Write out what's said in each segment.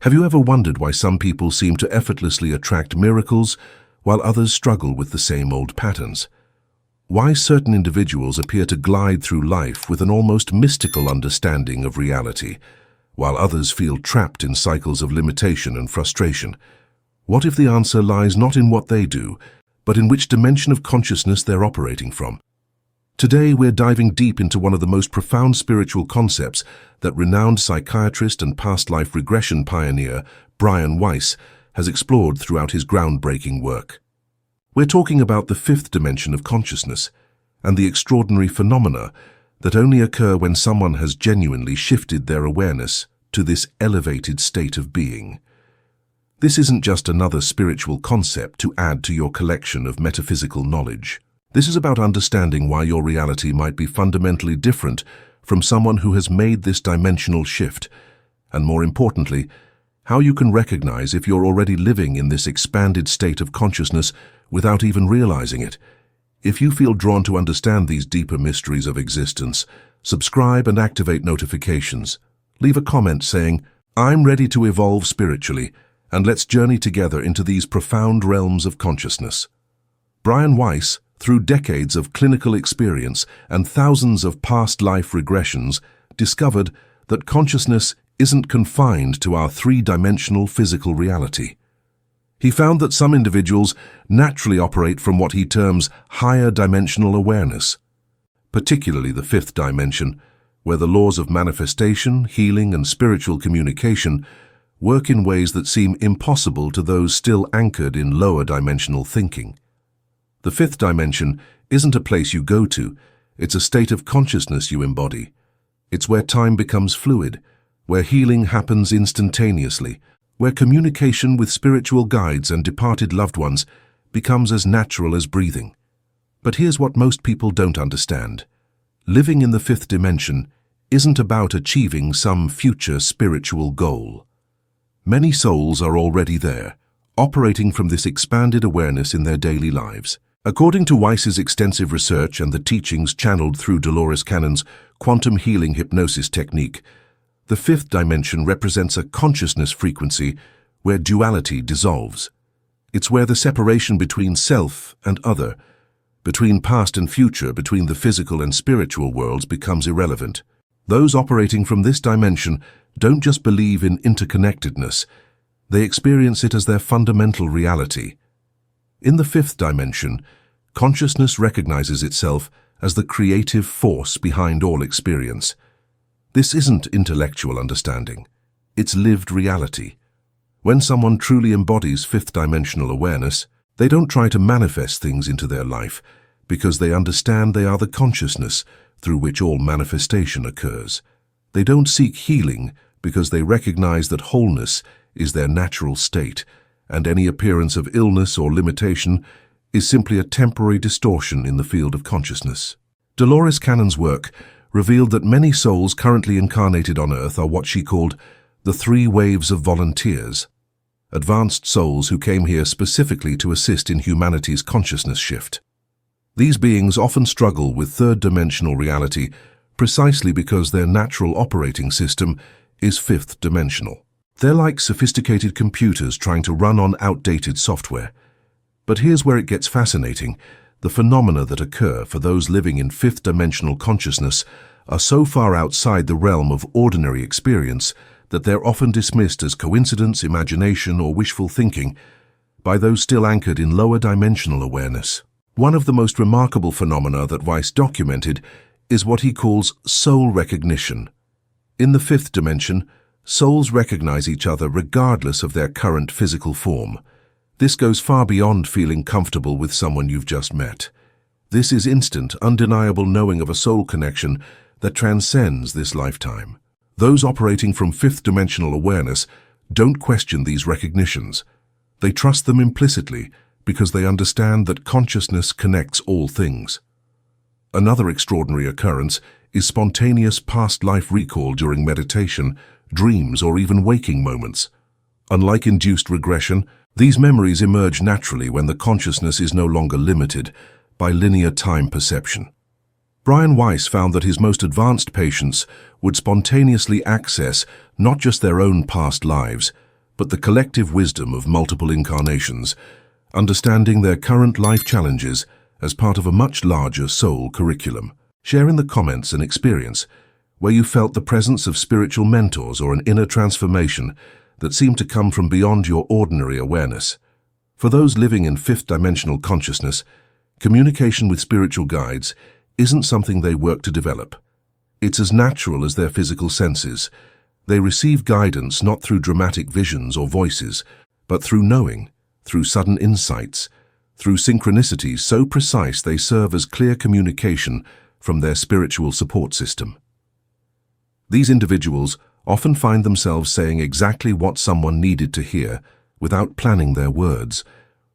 Have you ever wondered why some people seem to effortlessly attract miracles while others struggle with the same old patterns? Why certain individuals appear to glide through life with an almost mystical understanding of reality, while others feel trapped in cycles of limitation and frustration? What if the answer lies not in what they do, but in which dimension of consciousness they're operating from? Today, we're diving deep into one of the most profound spiritual concepts that renowned psychiatrist and past life regression pioneer Brian Weiss has explored throughout his groundbreaking work. We're talking about the fifth dimension of consciousness and the extraordinary phenomena that only occur when someone has genuinely shifted their awareness to this elevated state of being. This isn't just another spiritual concept to add to your collection of metaphysical knowledge. This is about understanding why your reality might be fundamentally different from someone who has made this dimensional shift, and more importantly, how you can recognize if you're already living in this expanded state of consciousness without even realizing it. If you feel drawn to understand these deeper mysteries of existence, subscribe and activate notifications. Leave a comment saying, "I'm ready to evolve spiritually," and let's journey together into these profound realms of consciousness. Brian Weiss, through decades of clinical experience and thousands of past life regressions, discovered that consciousness isn't confined to our three-dimensional physical reality. He found that some individuals naturally operate from what he terms higher dimensional awareness, particularly the fifth dimension, where the laws of manifestation, healing, and spiritual communication work in ways that seem impossible to those still anchored in lower dimensional thinking. The fifth dimension isn't a place you go to, it's a state of consciousness you embody. It's where time becomes fluid, where healing happens instantaneously, where communication with spiritual guides and departed loved ones becomes as natural as breathing. But here's what most people don't understand. Living in the fifth dimension isn't about achieving some future spiritual goal. Many souls are already there, operating from this expanded awareness in their daily lives. According to Weiss's extensive research and the teachings channeled through Dolores Cannon's quantum healing hypnosis technique, the fifth dimension represents a consciousness frequency where duality dissolves. It's where the separation between self and other, between past and future, between the physical and spiritual worlds becomes irrelevant. Those operating from this dimension don't just believe in interconnectedness, they experience it as their fundamental reality. In the fifth dimension, consciousness recognizes itself as the creative force behind all experience. This isn't intellectual understanding, it's lived reality. When someone truly embodies fifth dimensional awareness, they don't try to manifest things into their life because they understand they are the consciousness through which all manifestation occurs. They don't seek healing because they recognize that wholeness is their natural state, and any appearance of illness or limitation is simply a temporary distortion in the field of consciousness. Dolores Cannon's work revealed that many souls currently incarnated on Earth are what she called the three waves of volunteers, advanced souls who came here specifically to assist in humanity's consciousness shift. These beings often struggle with third-dimensional reality precisely because their natural operating system is fifth-dimensional. They're like sophisticated computers trying to run on outdated software. But here's where it gets fascinating. The phenomena that occur for those living in fifth-dimensional consciousness are so far outside the realm of ordinary experience that they're often dismissed as coincidence, imagination, or wishful thinking by those still anchored in lower dimensional awareness. One of the most remarkable phenomena that Weiss documented is what he calls soul recognition. In the fifth dimension, souls recognize each other regardless of their current physical form. This goes far beyond feeling comfortable with someone you've just met. This is instant, undeniable knowing of a soul connection that transcends this lifetime. Those operating from fifth-dimensional awareness don't question these recognitions. They trust them implicitly because they understand that consciousness connects all things. Another extraordinary occurrence is spontaneous past life recall during meditation, dreams, or even waking moments. Unlike induced regression, these memories emerge naturally when the consciousness is no longer limited by linear time perception. Brian Weiss found that his most advanced patients would spontaneously access not just their own past lives, but the collective wisdom of multiple incarnations, understanding their current life challenges as part of a much larger soul curriculum. Share in the comments an experience where you felt the presence of spiritual mentors or an inner transformation that seemed to come from beyond your ordinary awareness. For those living in fifth-dimensional consciousness, communication with spiritual guides isn't something they work to develop. It's as natural as their physical senses. They receive guidance not through dramatic visions or voices, but through knowing, through sudden insights, through synchronicities so precise they serve as clear communication from their spiritual support system. These individuals often find themselves saying exactly what someone needed to hear without planning their words,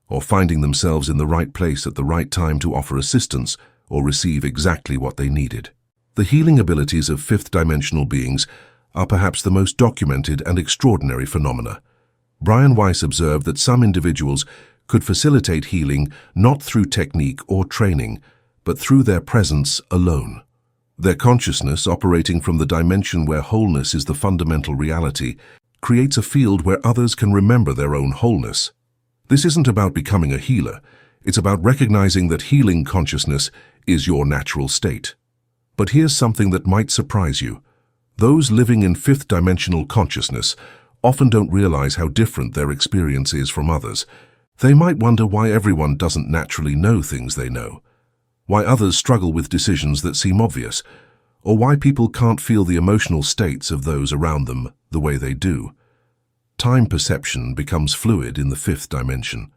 or finding themselves in the right place at the right time to offer assistance or receive exactly what they needed. The healing abilities of fifth-dimensional beings are perhaps the most documented and extraordinary phenomena. Brian Weiss observed that some individuals could facilitate healing not through technique or training, but through their presence alone. Their consciousness, operating from the dimension where wholeness is the fundamental reality, creates a field where others can remember their own wholeness. This isn't about becoming a healer. It's about recognizing that healing consciousness is your natural state. But here's something that might surprise you. Those living in fifth-dimensional consciousness often don't realize how different their experience is from others. They might wonder why everyone doesn't naturally know things they know, why others struggle with decisions that seem obvious, or why people can't feel the emotional states of those around them the way they do. Time perception becomes fluid in the fifth dimension.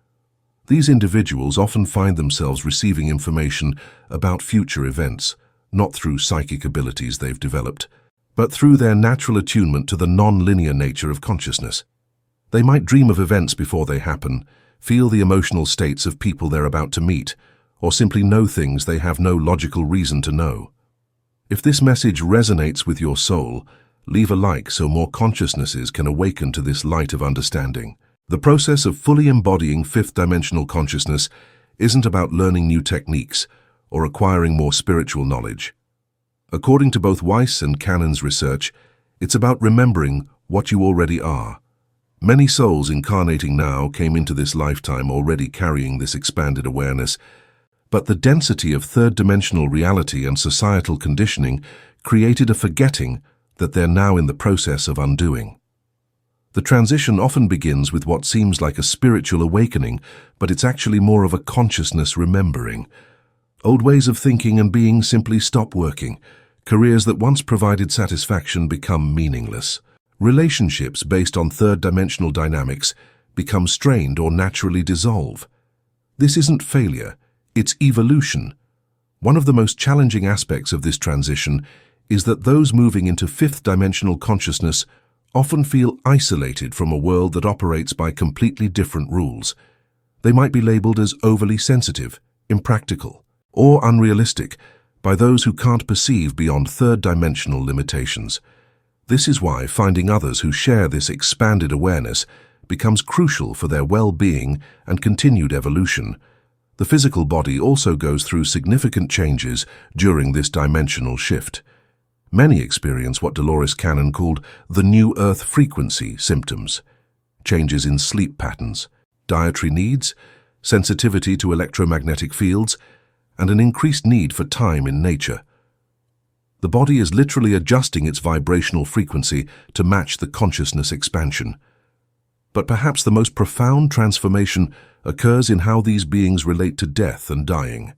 These individuals often find themselves receiving information about future events, not through psychic abilities they've developed, but through their natural attunement to the non-linear nature of consciousness. They might dream of events before they happen, feel the emotional states of people they're about to meet, or simply know things they have no logical reason to know. If this message resonates with your soul, leave a like so more consciousnesses can awaken to this light of understanding. The process of fully embodying fifth-dimensional consciousness isn't about learning new techniques or acquiring more spiritual knowledge. According to both Weiss and Cannon's research, it's about remembering what you already are. Many souls incarnating now came into this lifetime already carrying this expanded awareness, but the density of third-dimensional reality and societal conditioning created a forgetting that they're now in the process of undoing. The transition often begins with what seems like a spiritual awakening, but it's actually more of a consciousness remembering. Old ways of thinking and being simply stop working. Careers that once provided satisfaction become meaningless. Relationships based on third-dimensional dynamics become strained or naturally dissolve. This isn't failure, it's evolution. One of the most challenging aspects of this transition is that those moving into fifth-dimensional consciousness often feel isolated from a world that operates by completely different rules. They might be labeled as overly sensitive, impractical, or unrealistic by those who can't perceive beyond third-dimensional limitations. This is why finding others who share this expanded awareness becomes crucial for their well-being and continued evolution. The physical body also goes through significant changes during this dimensional shift. Many experience what Dolores Cannon called the New Earth frequency symptoms: changes in sleep patterns, dietary needs, sensitivity to electromagnetic fields, and an increased need for time in nature. The body is literally adjusting its vibrational frequency to match the consciousness expansion. But perhaps the most profound transformation occurs in how these beings relate to death and dying.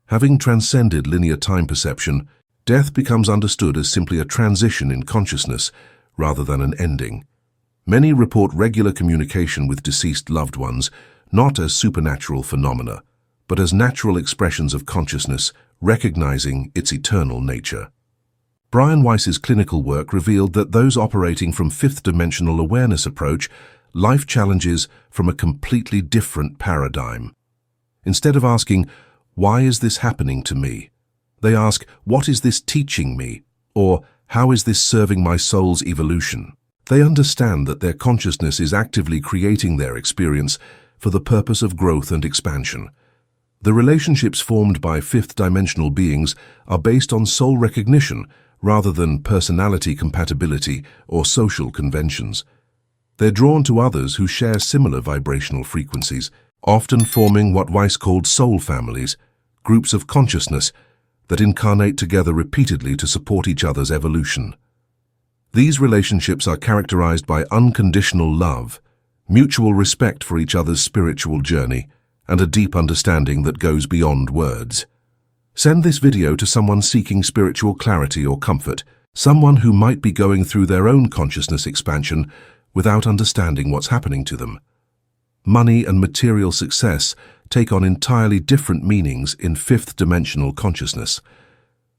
Having transcended linear time perception, death becomes understood as simply a transition in consciousness rather than an ending. Many report regular communication with deceased loved ones, not as supernatural phenomena, but as natural expressions of consciousness, recognizing its eternal nature. Brian Weiss's clinical work revealed that those operating from fifth-dimensional awareness approach life challenges from a completely different paradigm. Instead of asking, "Why is this happening to me?" they ask, "What is this teaching me?" or "How is this serving my soul's evolution?" They understand that their consciousness is actively creating their experience for the purpose of growth and expansion. The relationships formed by fifth-dimensional beings are based on soul recognition rather than personality compatibility or social conventions. They're drawn to others who share similar vibrational frequencies, often forming what Weiss called soul families, groups of consciousness that incarnate together repeatedly to support each other's evolution. These relationships are characterized by unconditional love, mutual respect for each other's spiritual journey, and a deep understanding that goes beyond words. Send this video to someone seeking spiritual clarity or comfort, someone who might be going through their own consciousness expansion without understanding what's happening to them. Money and material success take on entirely different meanings in fifth-dimensional consciousness.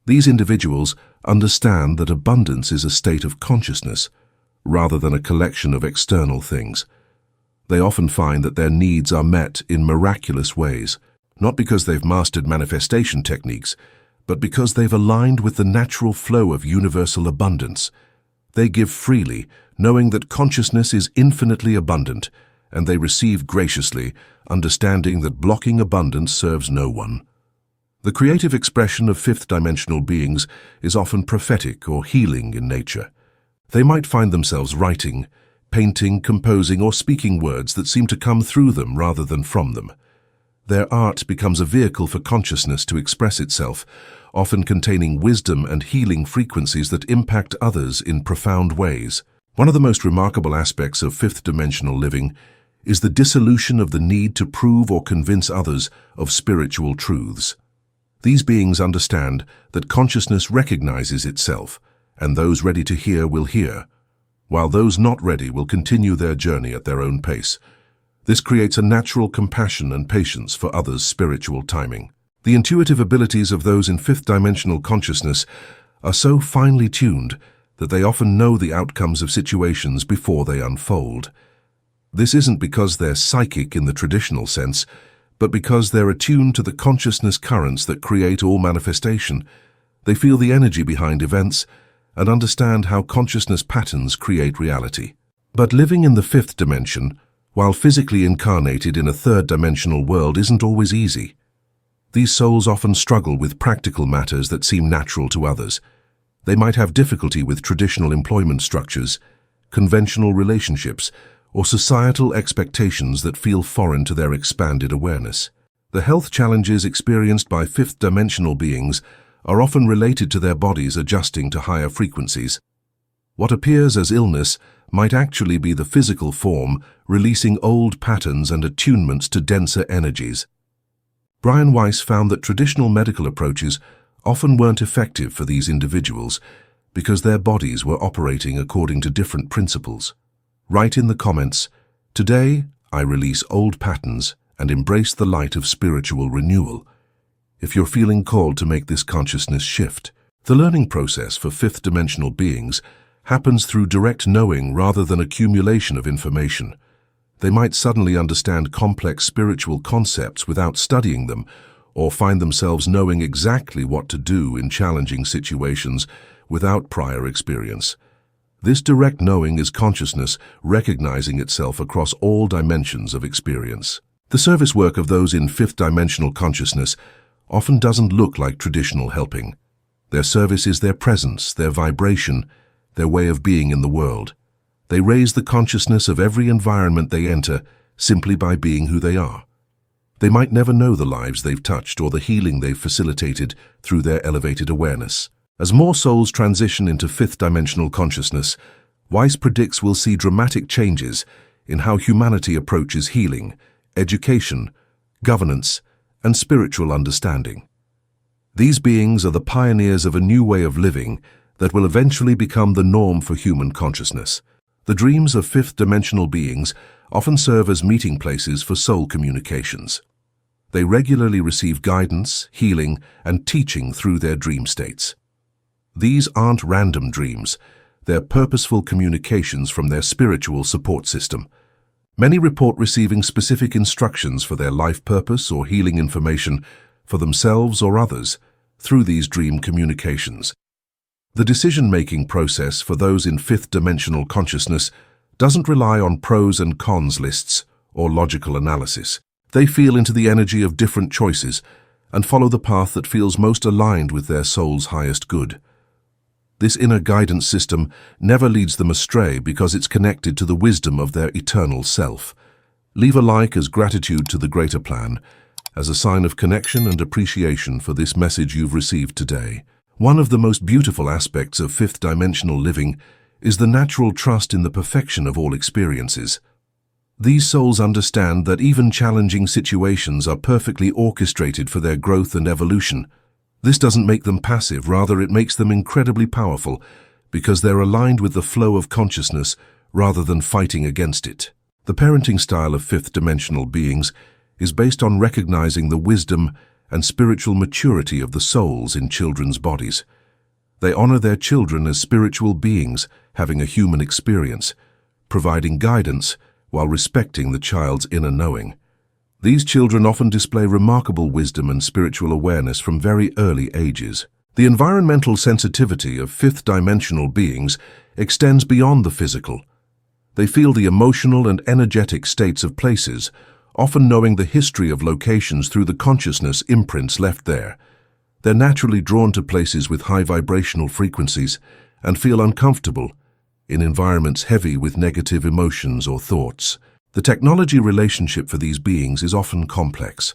These individuals understand that abundance is a state of consciousness rather than a collection of external things. They often find that their needs are met in miraculous ways, not because they've mastered manifestation techniques, but because they've aligned with the natural flow of universal abundance. They give freely, knowing that consciousness is infinitely abundant, and they receive graciously, understanding that blocking abundance serves no one. The creative expression of fifth-dimensional beings is often prophetic or healing in nature. They might find themselves writing, painting, composing, or speaking words that seem to come through them rather than from them. Their art becomes a vehicle for consciousness to express itself, often containing wisdom and healing frequencies that impact others in profound ways. One of the most remarkable aspects of fifth-dimensional living is the dissolution of the need to prove or convince others of spiritual truths. These beings understand that consciousness recognizes itself, and those ready to hear will hear, while those not ready will continue their journey at their own pace. This creates a natural compassion and patience for others' spiritual timing. The intuitive abilities of those in fifth-dimensional consciousness are so finely tuned that they often know the outcomes of situations before they unfold. This isn't because they're psychic in the traditional sense, but because they're attuned to the consciousness currents that create all manifestation. They feel the energy behind events and understand how consciousness patterns create reality. But living in the fifth dimension, while physically incarnated in a third-dimensional world, isn't always easy. These souls often struggle with practical matters that seem natural to others. They might have difficulty with traditional employment structures, conventional relationships, or societal expectations that feel foreign to their expanded awareness. The health challenges experienced by fifth-dimensional beings are often related to their bodies adjusting to higher frequencies. What appears as illness might actually be the physical form releasing old patterns and attunements to denser energies. Brian Weiss found that traditional medical approaches often weren't effective for these individuals because their bodies were operating according to different principles. Write in the comments, "Today, I release old patterns and embrace the light of spiritual renewal," if you're feeling called to make this consciousness shift. The learning process for fifth-dimensional beings happens through direct knowing rather than accumulation of information. They might suddenly understand complex spiritual concepts without studying them, or find themselves knowing exactly what to do in challenging situations without prior experience. This direct knowing is consciousness recognizing itself across all dimensions of experience. The service work of those in fifth-dimensional consciousness often doesn't look like traditional helping. Their service is their presence, their vibration, their way of being in the world. They raise the consciousness of every environment they enter simply by being who they are. They might never know the lives they've touched or the healing they've facilitated through their elevated awareness. As more souls transition into fifth-dimensional consciousness, Weiss predicts we'll see dramatic changes in how humanity approaches healing, education, governance, and spiritual understanding. These beings are the pioneers of a new way of living that will eventually become the norm for human consciousness. The dreams of fifth-dimensional beings often serve as meeting places for soul communications. They regularly receive guidance, healing, and teaching through their dream states. These aren't random dreams, they're purposeful communications from their spiritual support system. Many report receiving specific instructions for their life purpose or healing information for themselves or others through these dream communications. The decision-making process for those in fifth-dimensional consciousness doesn't rely on pros and cons lists or logical analysis. They feel into the energy of different choices and follow the path that feels most aligned with their soul's highest good. This inner guidance system never leads them astray because it's connected to the wisdom of their eternal self. Leave a like as gratitude to the greater plan, as a sign of connection and appreciation for this message you've received today. One of the most beautiful aspects of fifth-dimensional living is the natural trust in the perfection of all experiences. These souls understand that even challenging situations are perfectly orchestrated for their growth and evolution. This doesn't make them passive, rather it makes them incredibly powerful because they're aligned with the flow of consciousness rather than fighting against it. The parenting style of fifth-dimensional beings is based on recognizing the wisdom and spiritual maturity of the souls in children's bodies. They honor their children as spiritual beings having a human experience, providing guidance while respecting the child's inner knowing. These children often display remarkable wisdom and spiritual awareness from very early ages. The environmental sensitivity of fifth-dimensional beings extends beyond the physical. They feel the emotional and energetic states of places, often knowing the history of locations through the consciousness imprints left there. They're naturally drawn to places with high vibrational frequencies and feel uncomfortable in environments heavy with negative emotions or thoughts. The technology relationship for these beings is often complex.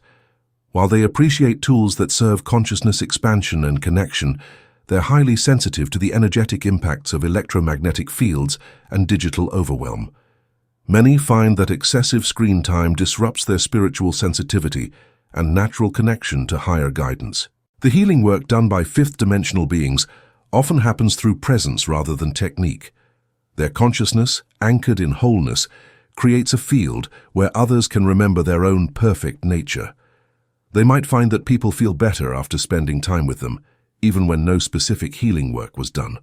While they appreciate tools that serve consciousness expansion and connection, they're highly sensitive to the energetic impacts of electromagnetic fields and digital overwhelm. Many find that excessive screen time disrupts their spiritual sensitivity and natural connection to higher guidance. The healing work done by fifth-dimensional beings often happens through presence rather than technique. Their consciousness, anchored in wholeness, creates a field where others can remember their own perfect nature. They might find that people feel better after spending time with them, even when no specific healing work was done.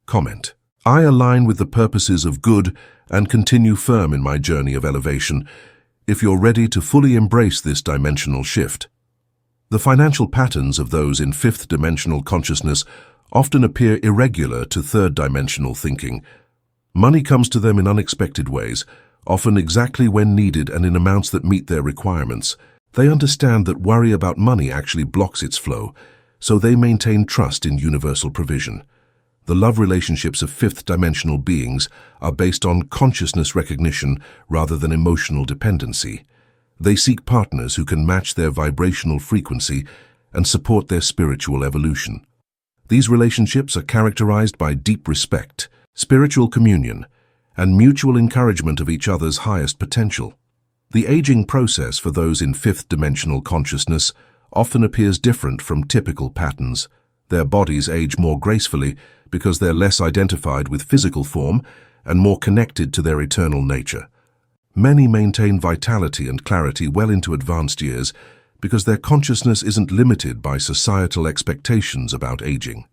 Comment: I align with the purposes of good and continue firm in my journey of elevation. If you're ready to fully embrace this dimensional shift. The financial patterns of those in fifth-dimensional consciousness often appear irregular to third-dimensional thinking. Money comes to them in unexpected ways, often exactly when needed and in amounts that meet their requirements. They understand that worry about money actually blocks its flow, so they maintain trust in universal provision. The love relationships of fifth-dimensional beings are based on consciousness recognition rather than emotional dependency. They seek partners who can match their vibrational frequency and support their spiritual evolution. These relationships are characterized by deep respect, spiritual communion, and mutual encouragement of each other's highest potential. The aging process for those in fifth-dimensional consciousness often appears different from typical patterns. Their bodies age more gracefully because they're less identified with physical form and more connected to their eternal nature. Many maintain vitality and clarity well into advanced years because their consciousness isn't limited by societal expectations about aging.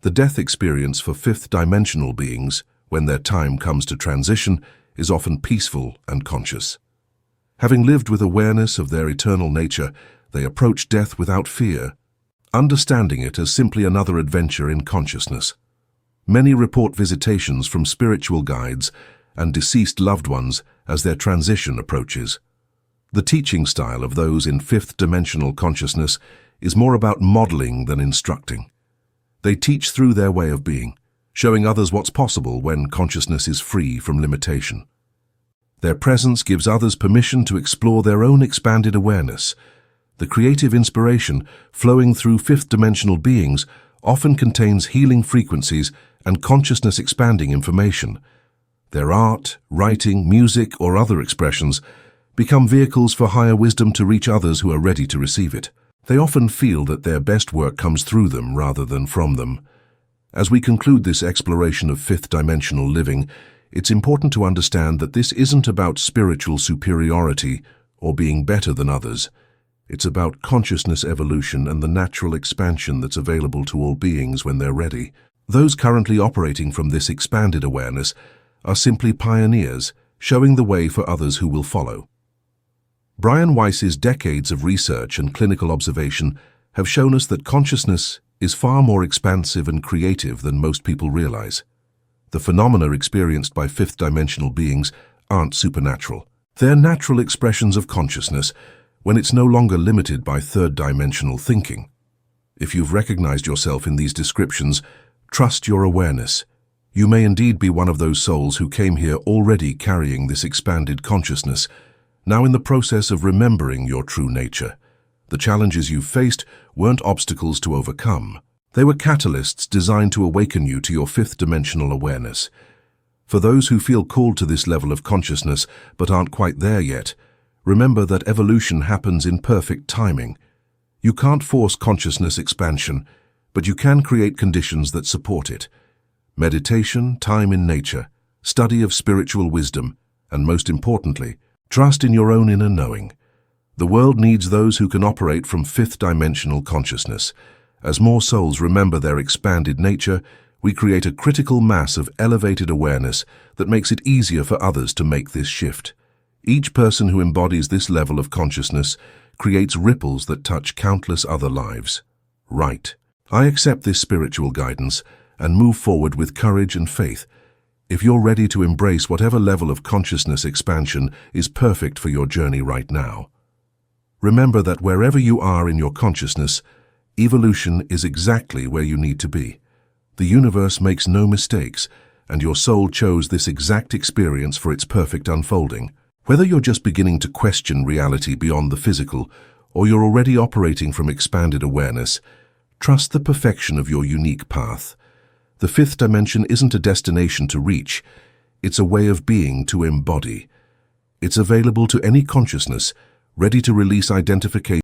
The death experience for fifth-dimensional beings, when their time comes to transition, is often peaceful and conscious. Having lived with awareness of their eternal nature, they approach death without fear, understanding it as simply another adventure in consciousness. Many report visitations from spiritual guides and deceased loved ones as their transition approaches. The teaching style of those in fifth-dimensional consciousness is more about modeling than instructing. They teach through their way of being, showing others what's possible when consciousness is free from limitation. Their presence gives others permission to explore their own expanded awareness. The creative inspiration flowing through fifth-dimensional beings often contains healing frequencies and consciousness-expanding information. Their art, writing, music, or other expressions become vehicles for higher wisdom to reach others who are ready to receive it. They often feel that their best work comes through them rather than from them. As we conclude this exploration of fifth-dimensional living, it's important to understand that this isn't about spiritual superiority or being better than others. It's about consciousness evolution and the natural expansion that's available to all beings when they're ready. Those currently operating from this expanded awareness are simply pioneers, showing the way for others who will follow. Brian Weiss's decades of research and clinical observation have shown us that consciousness is far more expansive and creative than most people realize. The phenomena experienced by fifth-dimensional beings aren't supernatural. They're natural expressions of consciousness when it's no longer limited by third-dimensional thinking. If you've recognized yourself in these descriptions, Trust your awareness. You may indeed be one of those souls who came here already carrying this expanded consciousness, now in the process of remembering your true nature. The challenges you've faced weren't obstacles to overcome. They were catalysts designed to awaken you to your fifth-dimensional awareness. For those who feel called to this level of consciousness but aren't quite there yet, remember that evolution happens in perfect timing. You can't force consciousness expansion, but you can create conditions that support it. Meditation, time in nature, study of spiritual wisdom, and most importantly, trust in your own inner knowing. The world needs those who can operate from fifth-dimensional consciousness. As more souls remember their expanded nature, we create a critical mass of elevated awareness that makes it easier for others to make this shift. Each person who embodies this level of consciousness creates ripples that touch countless other lives. Right. I accept this spiritual guidance and move forward with courage and faith. If you're ready to embrace whatever level of consciousness expansion is perfect for your journey right now, remember that wherever you are in your consciousness, evolution is exactly where you need to be. The universe makes no mistakes, and your soul chose this exact experience for its perfect unfolding. Whether you're just beginning to question reality beyond the physical, or you're already operating from expanded awareness, trust the perfection of your unique path. The fifth dimension isn't a destination to reach, it's a way of being to embody. It's available to any consciousness, ready to release identification